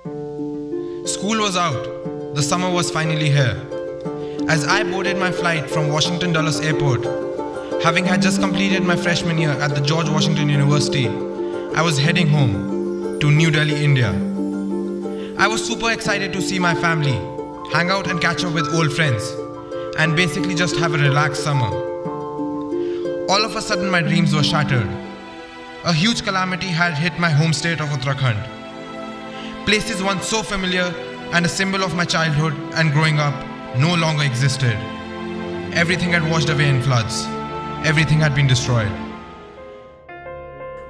School was out. The summer was finally here. As I boarded my flight from Washington Dulles Airport, having had just completed my freshman year at the George Washington University, I was heading home to New Delhi, India. I was super excited to see my family, hang out and catch up with old friends, and basically just have a relaxed summer. All of a sudden my dreams were shattered. A huge calamity had hit my home state of Uttarakhand. Places once so familiar and a symbol of my childhood and growing up no longer existed. Everything had washed away in floods. Everything had been destroyed.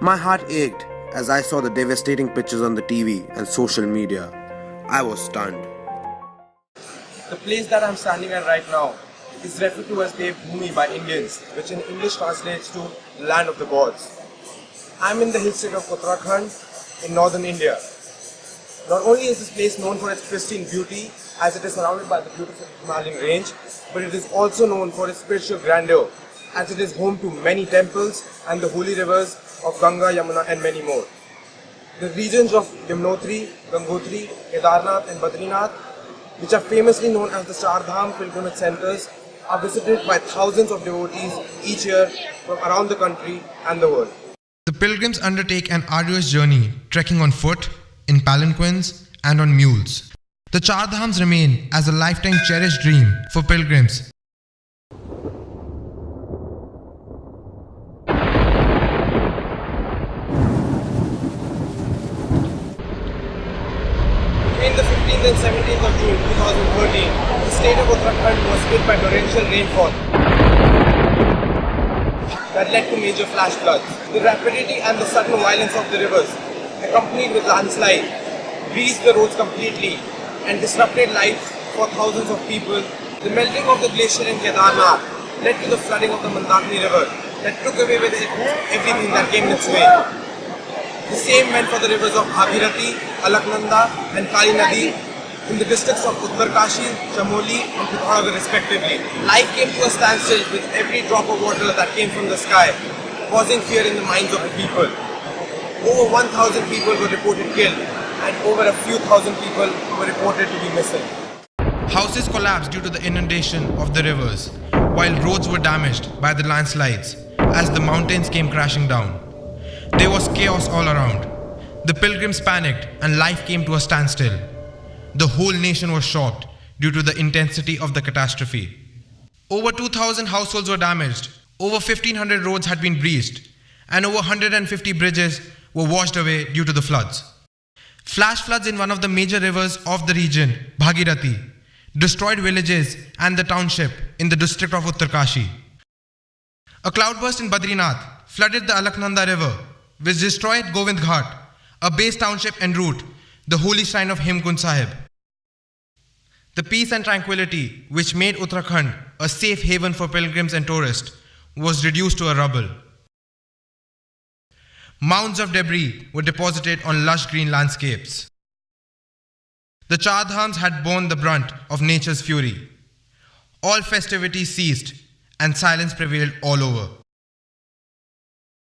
My heart ached as I saw the devastating pictures on the TV and social media. I was stunned. The place that I'm standing at right now is referred to as Devbhoomi by Indians, which in English translates to land of the gods. I'm in the hill state of Uttarakhand in northern India. Not only is this place known for its pristine beauty, as it is surrounded by the beautiful Himalayan range, but it is also known for its spiritual grandeur, as it is home to many temples and the holy rivers of Ganga, Yamuna and many more. The regions of Yamunotri, Gangotri, Kedarnath and Badrinath, which are famously known as the Char Dham pilgrimage centers, are visited by thousands of devotees each year from around the country and the world. The pilgrims undertake an arduous journey, trekking on foot, in palanquins, and on mules. The Char Dhams remain as a lifetime cherished dream for pilgrims. Between the 15th and 17th of June 2013, the state of Uttarakhand was hit by torrential rainfall that led to major flash floods. The rapidity and the sudden violence of the rivers, accompanied with landslide, greased the roads completely and disrupted lives for thousands of people. The melting of the glacier in Kedarnath led to the flooding of the Mandakini river that took away with it everything that came in its way. The same went for the rivers of Bhagirathi, Alaknanda and Kali Nadi in the districts of Uttarkashi, Chamoli and Pithoragarh respectively. Life came to a standstill with every drop of water that came from the sky, causing fear in the minds of the people. Over 1,000 people were reported killed and over a few thousand people were reported to be missing. Houses collapsed due to the inundation of the rivers, while roads were damaged by the landslides as the mountains came crashing down. There was chaos all around. The pilgrims panicked and life came to a standstill. The whole nation was shocked due to the intensity of the catastrophe. Over 2,000 households were damaged, over 1,500 roads had been breached, and over 150 bridges were washed away due to the floods. Flash floods in one of the major rivers of the region, Bhagirathi, destroyed villages and the township in the district of Uttarkashi. A cloudburst in Badrinath flooded the Alaknanda river, which destroyed Govind Ghat, a base township en route, the holy shrine of Hemkund Sahib. The peace and tranquility which made Uttarakhand a safe haven for pilgrims and tourists was reduced to a rubble. Mounds of debris were deposited on lush green landscapes. The Char Dhams had borne the brunt of nature's fury. All festivities ceased and silence prevailed all over.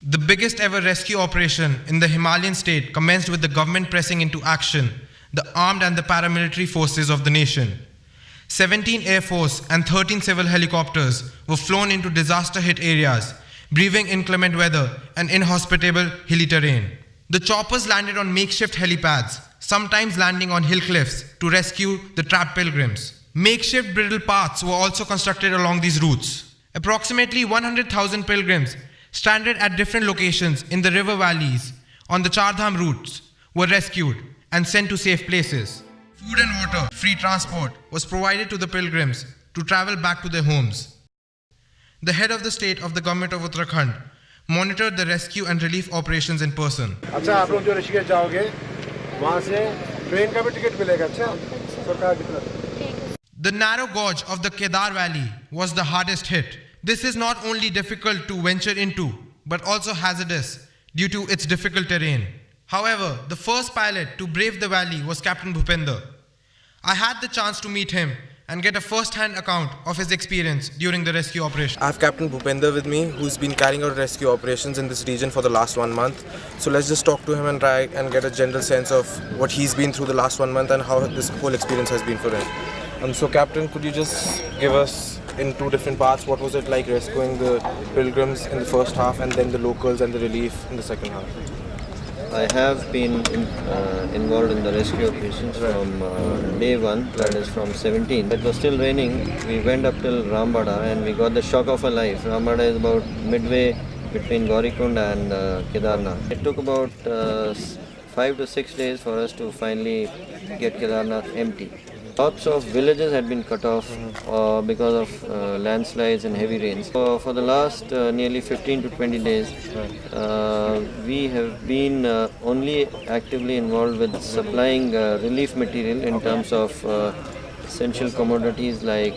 The biggest ever rescue operation in the Himalayan state commenced with the government pressing into action the armed and the paramilitary forces of the nation. 17 Air Force and 13 civil helicopters were flown into disaster-hit areas, braving inclement weather and inhospitable hilly terrain. The choppers landed on makeshift helipads, sometimes landing on hill cliffs to rescue the trapped pilgrims. Makeshift bridle paths were also constructed along these routes. Approximately 100,000 pilgrims stranded at different locations in the river valleys on the Char Dham routes were rescued and sent to safe places. Food and water, free transport was provided to the pilgrims to travel back to their homes. The head of the state of the government of Uttarakhand monitored the rescue and relief operations in person. अच्छा आप लोग जो ऋषिकेश जाओगे वहाँ से train का भी ticket मिलेगा अच्छा सरकार की तरफ. The narrow gorge of the Kedar Valley was the hardest hit. This is not only difficult to venture into, but also hazardous due to its difficult terrain. However, the first pilot to brave the valley was Captain Bhupender. I had the chance to meet him and get a first-hand account of his experience during the rescue operation. I have Captain Bhupender with me, who's been carrying out rescue operations in this region for the last 1 month. So let's just talk to him and try and get a general sense of what he's been through the last 1 month and how this whole experience has been for him. So Captain, could you just give us in 2 different parts, what was it like rescuing the pilgrims in the first half and then the locals and the relief in the second half? I have been involved in the rescue operations from day 1, that is from 17. It was still raining. We went up till Rambada and we got the shock of our life. Rambada is about midway between Gaurikund and Kedarnath. It took about 5 to 6 days for us to finally get Kedarnath empty. Lots of villages had been cut off because of landslides and heavy rains. For the last nearly 15 to 20 days, we have been only actively involved with supplying relief material in terms of essential commodities like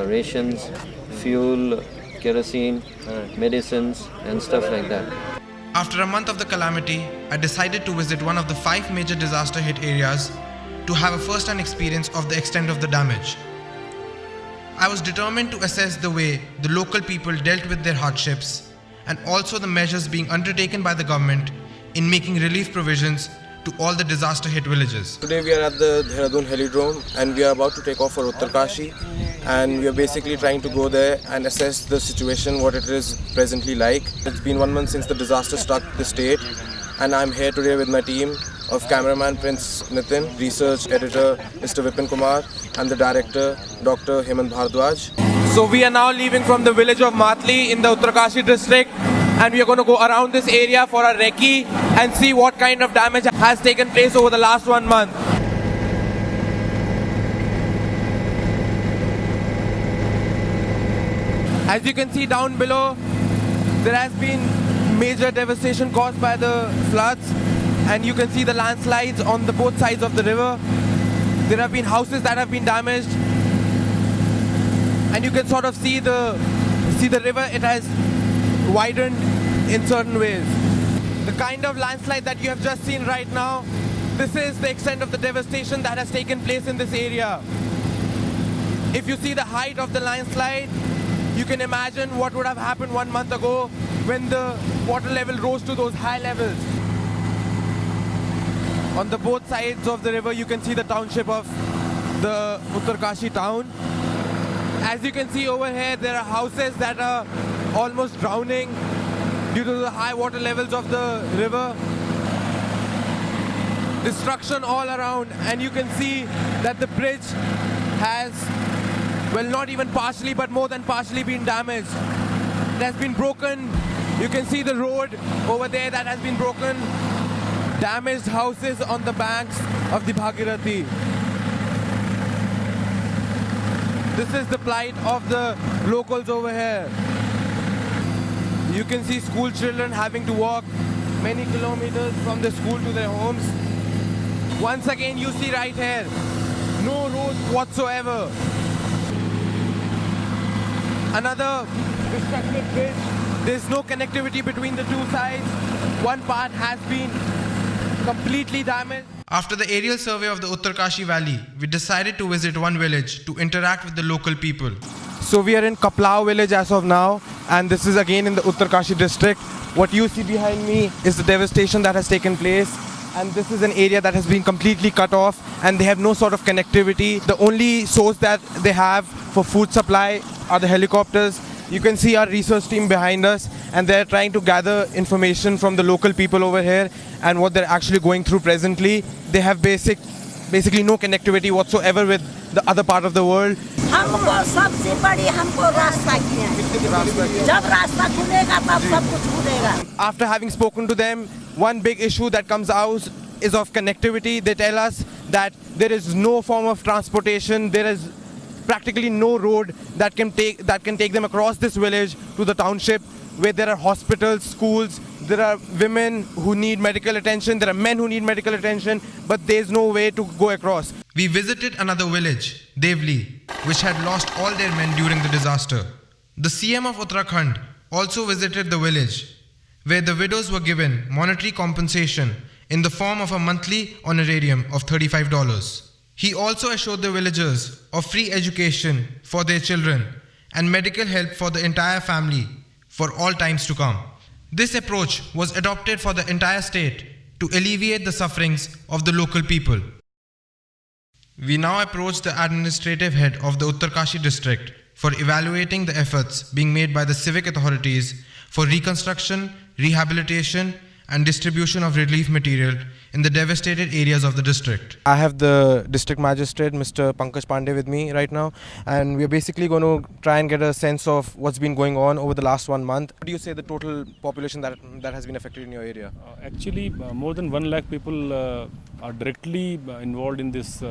rations, fuel, kerosene, medicines and stuff like that. After a month of the calamity, I decided to visit one of the 5 major disaster-hit areas to have a first-hand experience of the extent of the damage. I was determined to assess the way the local people dealt with their hardships and also the measures being undertaken by the government in making relief provisions to all the disaster-hit villages. Today we are at the Dehradun Helidrome and we are about to take off for Uttarkashi, and we are basically trying to go there and assess the situation, what it is presently like. It's been 1 month since the disaster struck the state, and I'm here today with my team of cameraman Prince Nitin, research editor Mr. Vipin Kumar, and the director Dr. Hemant Bhardwaj. So we are now leaving from the village of Matli in the Uttarkashi district, and we are going to go around this area for a recce and see what kind of damage has taken place over the last 1 month. As you can see down below, there has been major devastation caused by the floods, and you can see the landslides on the both sides of the river. There have been houses that have been damaged, and you can sort of see the river. It has widened in certain ways. The kind of landslide that you have just seen right now, this is the extent of the devastation that has taken place in this area. If you see the height of the landslide, you can imagine what would have happened 1 month ago when the water level rose to those high levels. On the both sides of the river, you can see the township of the Uttarkashi town. As you can see over here, there are houses that are almost drowning due to the high water levels of the river. Destruction all around, and you can see that the bridge has, well, not even partially, but more than partially been damaged. It has been broken. You can see the road over there that has been broken. Damaged houses on the banks of the Bhagirathi. This is the plight of the locals over here. You can see school children having to walk many kilometers from the school to their homes. Once again, you see right here, no roads whatsoever. Another destructive bridge. There's no connectivity between the two sides. One part has been completely damaged. After the aerial survey of the Uttarkashi Valley, we decided to visit one village to interact with the local people. So we are in Kaplau village as of now, and this is again in the Uttarkashi district. What you see behind me is the devastation that has taken place, and this is an area that has been completely cut off, and they have no sort of connectivity. The only source that they have for food supply are the helicopters. You can see our research team behind us, and they're trying to gather information from the local people over here and what they're actually going through presently. They have basically no connectivity whatsoever with the other part of the world. हमको सबसे बड़ी हमको रास्ता की है। जब रास्ता खुलेगा तब सब कुछ खुलेगा। After having spoken to them, one big issue that comes out is of connectivity. They tell us that there is no form of transportation. There is practically no road that can take them across this village to the township, where there are hospitals, schools, there are women who need medical attention, there are men who need medical attention, but there's no way to go across. We visited another village, Devli, which had lost all their men during the disaster. The CM of Uttarakhand also visited the village, where the widows were given monetary compensation in the form of a monthly honorarium of $35. He also assured the villagers of free education for their children and medical help for the entire family for all times to come. This approach was adopted for the entire state to alleviate the sufferings of the local people. We now approach the administrative head of the Uttarkashi district for evaluating the efforts being made by the civic authorities for reconstruction, rehabilitation, and distribution of relief material in the devastated areas of the district. I have the district magistrate, Mr. Pankaj Pandey, with me right now, and we're basically going to try and get a sense of what's been going on over the last 1 month. What do you say the total population that has been affected in your area? Actually, more than 1 lakh people are directly involved in this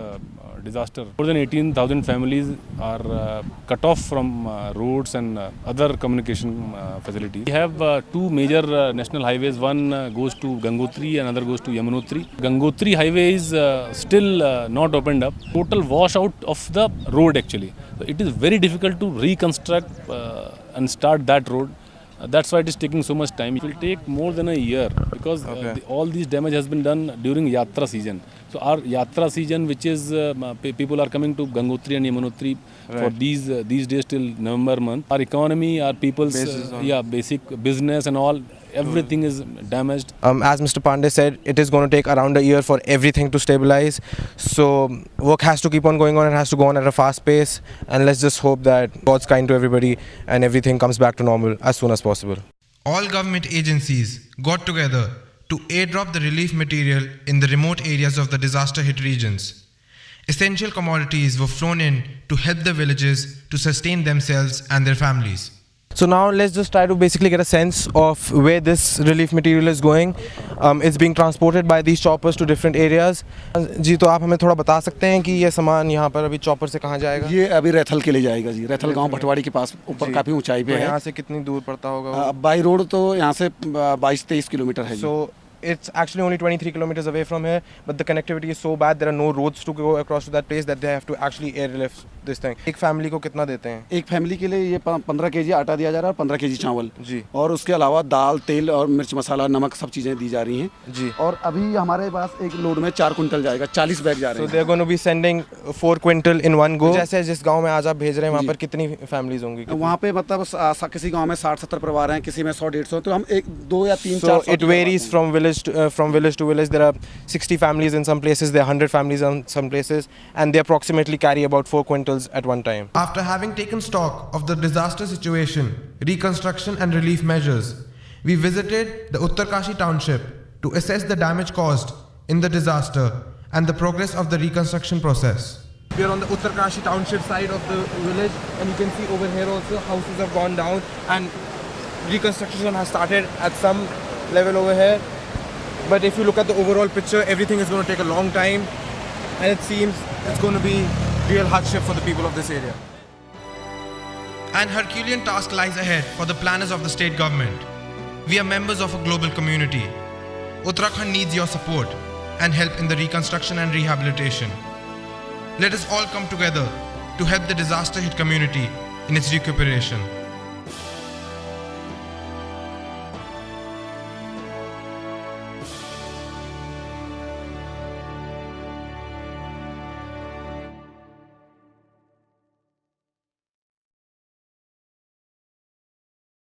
disaster. More than 18,000 families are cut off from roads and other communication facilities. We have 2 major national highways. One goes to Gangotri and another goes to Yamunotri. Gangotri highway is still not opened up. Total washout of the road actually. So it is very difficult to reconstruct and start that road. That's why it is taking so much time. It will take more than a year because all this damage has been done during Yatra season. So our Yatra season, which is people are coming to Gangotri and Yamunotri for these days till November month. Our economy, our people's basic business and all, everything is damaged. As Mr. Pandey said, it is going to take around a year for everything to stabilize. So work has to keep on going on and has to go on at a fast pace. And let's just hope that God's kind to everybody and everything comes back to normal as soon as possible. All government agencies got together to airdrop the relief material in the remote areas of the disaster-hit regions. Essential commodities were flown in to help the villages to sustain themselves and their families. So now let's just try to basically get a sense of where this relief material is going. It's being transported by these choppers to different areas. जी तो आप हमें थोड़ा बता सकते हैं कि ये सामान यहाँ पर अभी चॉपर से कहाँ जाएगा? ये अभी रैथल के लिए जाएगा जी। रैथल गांव भटवाड़ी के पास ऊपर काफ़ी ऊंचाई पे है। यहाँ से कितनी दूर पड़ता होगा? बाई रोड तो यहाँ से 22-23 किलोमीटर है। So it's actually only 23 kilometers away from here, but the connectivity is so bad, there are no roads to go across to that place that they have to actually airlift this thing. एक family को कितना देते हैं? एक family के लिए ये 15 KG आटा दिया जा रहा है और 15 केजी चावल जी, और उसके अलावा दाल, तेल और मिर्च मसाला, नमक सब चीज़ें दी जा रही हैं जी। और अभी हमारे पास एक लोड में 4 क्विंटल जाएगा, 40 बैग जा रहे हैं। So they're going to be sending 4 quintal in one go. जैसे जिस गांव में आज आप भेज रहे हैं वहाँ पर कितनी फैमिलीज होंगी? वहाँ पे मतलब किसी गाँव में 60-70 परिवार हैं, किसी में 100-150, तो हम 2 या 3-4। So it varies from village to village. There are 60 families in some places, there are 100 families in some places, and they approximately carry about 4 quintals at one time. After having taken stock of the disaster situation, reconstruction and relief measures, we visited the Uttarkashi township to assess the damage caused in the disaster and the progress of the reconstruction process. We are on the Uttarkashi township side of the village, and you can see over here also houses have gone down and reconstruction has started at some level over here. But if you look at the overall picture, everything is going to take a long time, and it seems it's going to be real hardship for the people of this area. An Herculean task lies ahead for the planners of the state government. We are members of a global community. Uttarakhand needs your support and help in the reconstruction and rehabilitation. Let us all come together to help the disaster-hit community in its recuperation.